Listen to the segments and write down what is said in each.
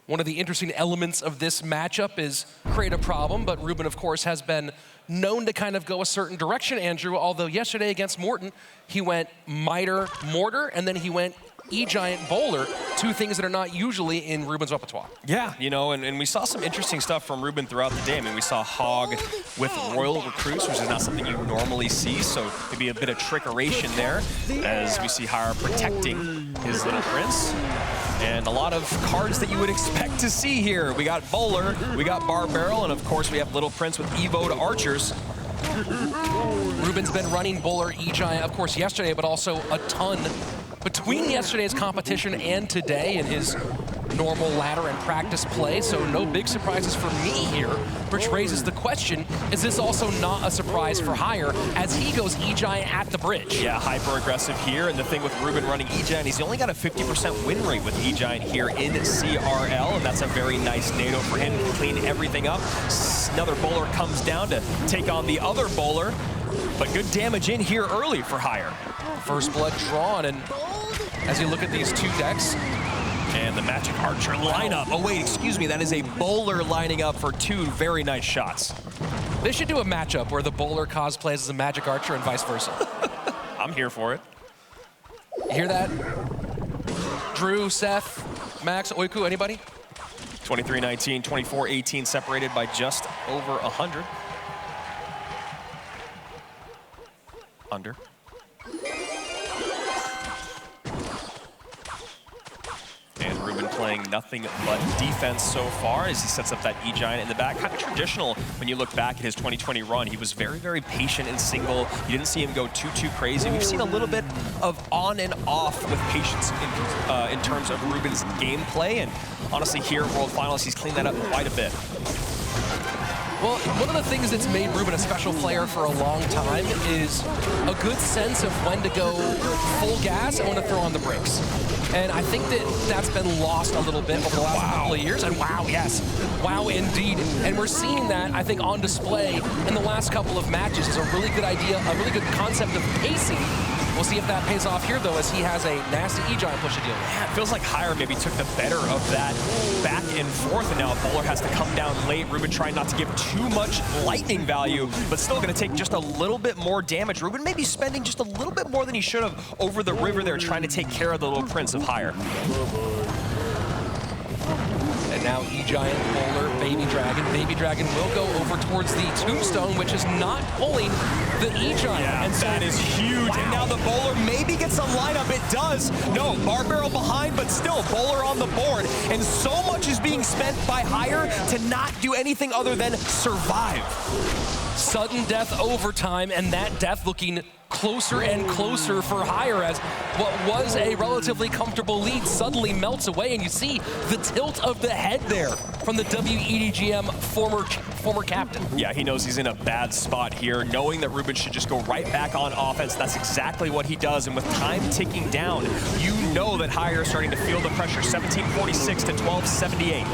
One of the interesting elements of this matchup is create a problem, but Ruben, of course, has been known to kind of go a certain direction, Andrew, although yesterday against Morton, he went Miter Mortar, and then he went E-Giant Bowler, two things that are not usually in Ruben's repertoire. Yeah, you know, and we saw some interesting stuff from Ruben throughout the day. I mean, we saw Hog with Royal Recruits, which is not something you normally see, so maybe a bit of trickeration there, as we see Hire protecting his little prince. And a lot of cards that you would expect to see here. We got Bowler, we got Bar Barrel, and of course we have Little Prince with Evo to Archers. Ruben's been running Bowler, E-Giant, of course, yesterday, but also a ton between yesterday's competition and today in his normal ladder and practice play, so no big surprises for me here, which raises the question, is this also not a surprise for Hire as he goes E-Giant at the bridge? Yeah, hyper aggressive here, and the thing with Ruben running E-Giant, he's only got a 50% win rate with E-Giant here in CRL, and that's a very nice NATO for him to clean everything up. Another Bowler comes down to take on the other Bowler, but good damage in here early for Hire. First blood drawn, and as you look at these two decks, and the Magic Archer lineup. Oh wait, excuse me, that is a Bowler lining up for two very nice shots. They should do a matchup where the Bowler cosplays as a Magic Archer and vice versa. I'm here for it. You hear that? Drew, Seth, Max, Oiku, anybody? 23-19, 24-18, separated by just over 100. Under. And Ruben playing nothing but defense so far as he sets up that E-Giant in the back. Kind of traditional when you look back at his 2020 run. He was very, very patient in single. You didn't see him go too crazy. We've seen a little bit of on and off with patience in terms of Ruben's gameplay. And honestly, here at World Finals, he's cleaned that up quite a bit. Well, one of the things that's made Ruben a special player for a long time is a good sense of when to go full gas and when to throw on the brakes. And I think that that's been lost a little bit over the last couple of years. And wow, yes, wow indeed. And we're seeing that, I think, on display in the last couple of matches is a really good idea, a really good concept of pacing. We'll see if that pays off here, though, as he has a nasty E-Giant push to deal with. Yeah, it feels like Hire maybe took the better of that back and forth, and now Bowler has to come down late. Ruben trying not to give too much lightning value, but still going to take just a little bit more damage. Ruben may be spending just a little bit more than he should have over the river there, trying to take care of the Little Prince of Hire. And now E-Giant, Bowler, Baby Dragon. Baby Dragon will go over towards the Tombstone, which is not pulling the E-Giant. Yeah, and so that is huge. Wow. And now the Bowler maybe gets a lineup. It does. No, Bar Barrel behind, but still Bowler on the board. And so much is being spent by Hire to not do anything other than survive. Sudden death overtime, and that death looking closer and closer for Hire as what was a relatively comfortable lead suddenly melts away, and you see the tilt of the head there from the WEDGM former captain. Yeah, he knows he's in a bad spot here, knowing that Ruben should just go right back on offense. That's exactly what he does, and with time ticking down, you know that Hire is starting to feel the pressure. 1746 to 1278.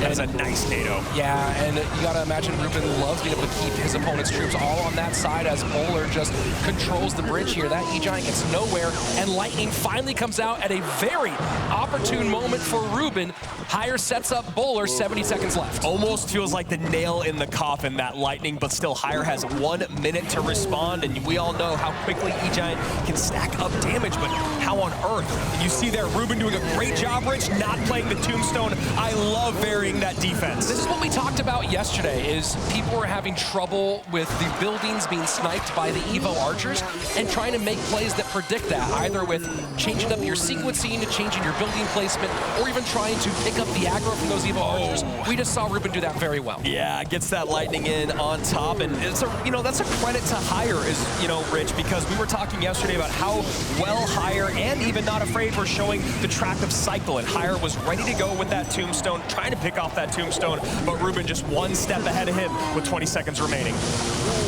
That's a nice NATO. Yeah, and you gotta imagine Ruben loves being able to keep his opponent's troops all on that side as Bowler just controls the bridge here. That E-Giant gets nowhere, and Lightning finally comes out at a very opportune moment for Ruben. Hire sets up Bowler, 70 seconds left. Almost feels like the nail in the coffin, that Lightning, but still Hire has 1 minute to respond, and we all know how quickly E-Giant can stack up damage, but how on earth? And you see there Ruben doing a great job, Rich, not playing the Tombstone. I love varying that defense. This is what we talked about yesterday, is people were having trouble with the buildings being sniped by the Evo archers and trying to make plays that predict that, either with changing up your sequencing, changing your building placement, or even trying to pick up the aggro from those Evo archers. We just saw Ruben do that very well. Yeah, gets that Lightning in on top, and it's a, you know, that's a credit to Hire, is, you know, Rich, because we were talking yesterday about how well Hire and even Not Afraid were showing the track of cycle, and Hire was ready to go with that Tombstone, trying to pick off that Tombstone, but Ruben just 1 step ahead of him with 20 seconds remaining.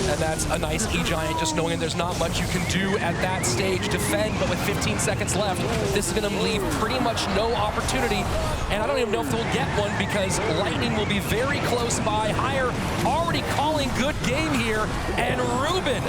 And that's a nice E-Giant, just knowing there's not much you can do at that stage. Defend, but with 15 seconds left, this is going to leave pretty much no opportunity. And I don't even know if they'll get one because Lightning will be very close by. Hire already calling good game here, and Ruben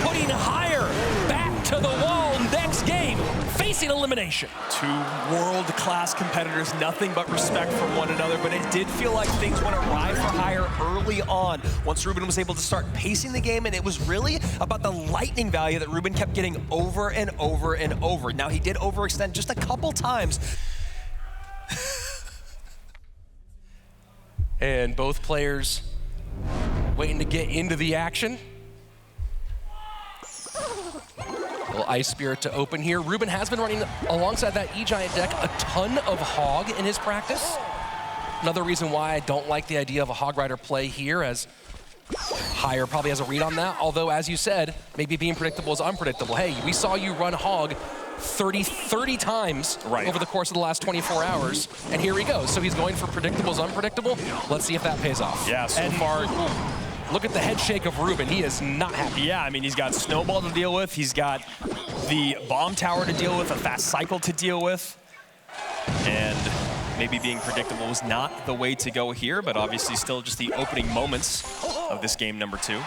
putting Hire back to the wall next game. Face facing elimination. Two world-class competitors, nothing but respect for one another, but it did feel like things went awry for Hire early on once Ruben was able to start pacing the game, and it was really about the lightning value that Ruben kept getting over and over and over. Now, he did overextend just a couple times. And both players waiting to get into the action. Little Ice Spirit to open here. Ruben has been running alongside that E-Giant deck a ton of Hog in his practice. Another reason why I don't like the idea of a Hog Rider play here, as Hire probably has a read on that. Although, as you said, maybe being predictable is unpredictable. Hey, we saw you run Hog 30 times over the course of the last 24 hours, and here he goes. So he's going for predictable is unpredictable. Let's see if that pays off. Yeah, so far, look at the head shake of Ruben. He is not happy. Yeah, I mean, he's got Snowball to deal with. He's got the Bomb Tower to deal with, a fast cycle to deal with. And maybe being predictable was not the way to go here, but obviously still just the opening moments of this game number 2.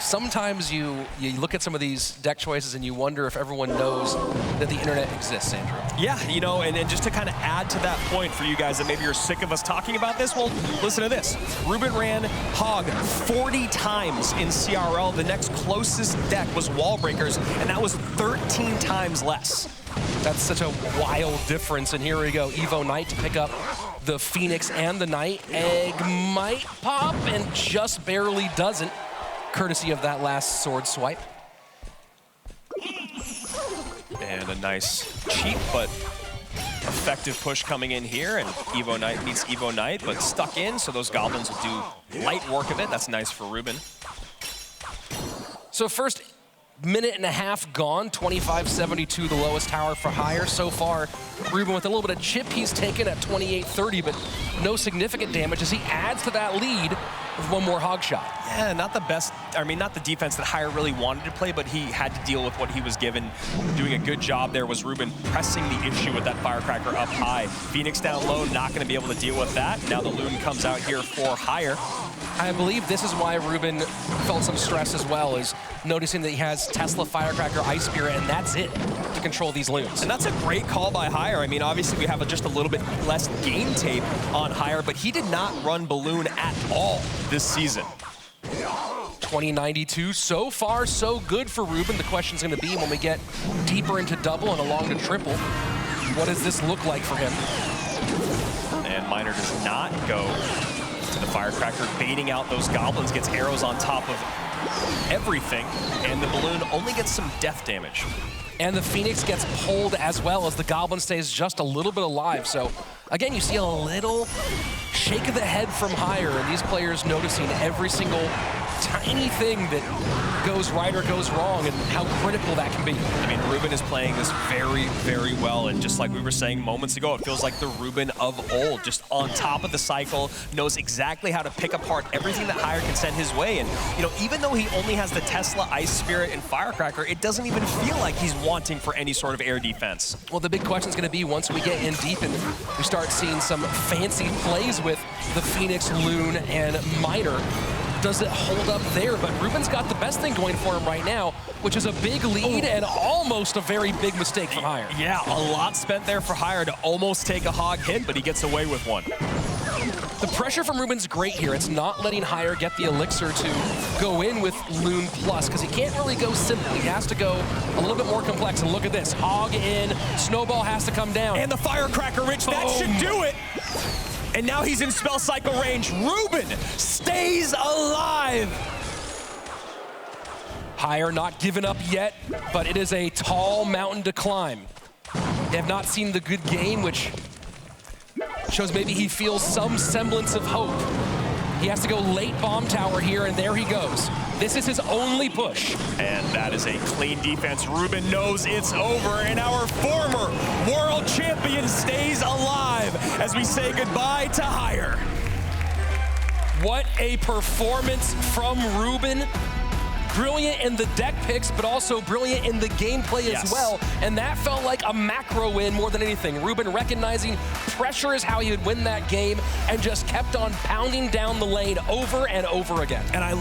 Sometimes you look at some of these deck choices and you wonder if everyone knows that the internet exists, Andrew. Yeah, you know, and just to kind of add to that point for you guys that maybe you're sick of us talking about this, well, listen to this. Ruben ran Hog 40 times in CRL. The next closest deck was Wall Breakers, and that was 13 times less. That's such a wild difference, and here we go. Evo Knight to pick up the Phoenix and the Knight. Egg might pop, and just barely doesn't, courtesy of that last sword swipe. And a nice cheap but effective push coming in here, and Evo Knight meets Evo Knight, but stuck in, so those goblins will do light work of it. That's nice for Ruben. So first minute and a half gone, 25-72, the lowest tower for Hire. So far, Ruben with a little bit of chip he's taken at 28-30, but no significant damage as he adds to that lead with one more Hog shot. Yeah, not the best, I mean, not the defense that Hire really wanted to play, but he had to deal with what he was given. Doing a good job there was Ruben pressing the issue with that Firecracker up high. Phoenix down low, not going to be able to deal with that. Now the Loon comes out here for Hire. I believe this is why Ruben felt some stress as well, is noticing that he has Tesla, Firecracker, Ice Spirit, and that's it to control these Loons. And that's a great call by Hire. I mean, obviously we have just a little bit less game tape on Hire, but he did not run Balloon at all this season. 2092, so far so good for Ruben. The question's going to be when we get deeper into double and along to triple, what does this look like for him? And Miner does not go to the Firecracker, baiting out those goblins, gets arrows on top of everything, and the Balloon only gets some death damage. And the Phoenix gets pulled as well as the Goblin stays just a little bit alive. So again, you see a little shake of the head from Hire, and these players noticing every single tiny thing that goes right or goes wrong and how critical that can be. I mean, Ruben is playing this very, very well, and just like we were saying moments ago, it feels like the Ruben of old, just on top of the cycle, knows exactly how to pick apart everything that Hire can send his way. And, you know, even though he only has the Tesla, Ice Spirit, and Firecracker, it doesn't even feel like he's wanting for any sort of air defense. Well, the big question is going to be once we get in deep and we start seeing some fancy plays with the Phoenix, Loon, and Miner, does it hold up there? But Ruben's got the best thing going for him right now, which is a big lead and almost a very big mistake from Hire. Yeah, a lot spent there for Hire to almost take a Hog hit, but he gets away with one. The pressure from Ruben's great here. It's not letting Hire get the elixir to go in with Loon Plus, because he can't really go simple. He has to go a little bit more complex. And look at this, Hog in, Snowball has to come down. And the Firecracker, Rich, that should do it. And now he's in spell cycle range. Ruben stays alive. Hire not giving up yet, but it is a tall mountain to climb. They have not seen the good game, which shows maybe he feels some semblance of hope. He has to go late Bomb Tower here, and there he goes. This is his only push. And that is a clean defense. Ruben knows it's over, and our former world champion stays alive as we say goodbye to Hire. What a performance from Ruben. Brilliant in the deck picks, but also brilliant in the gameplay as well. And that felt like a macro win more than anything. Ruben recognizing pressure is how he would win that game and just kept on pounding down the lane over and over again. And I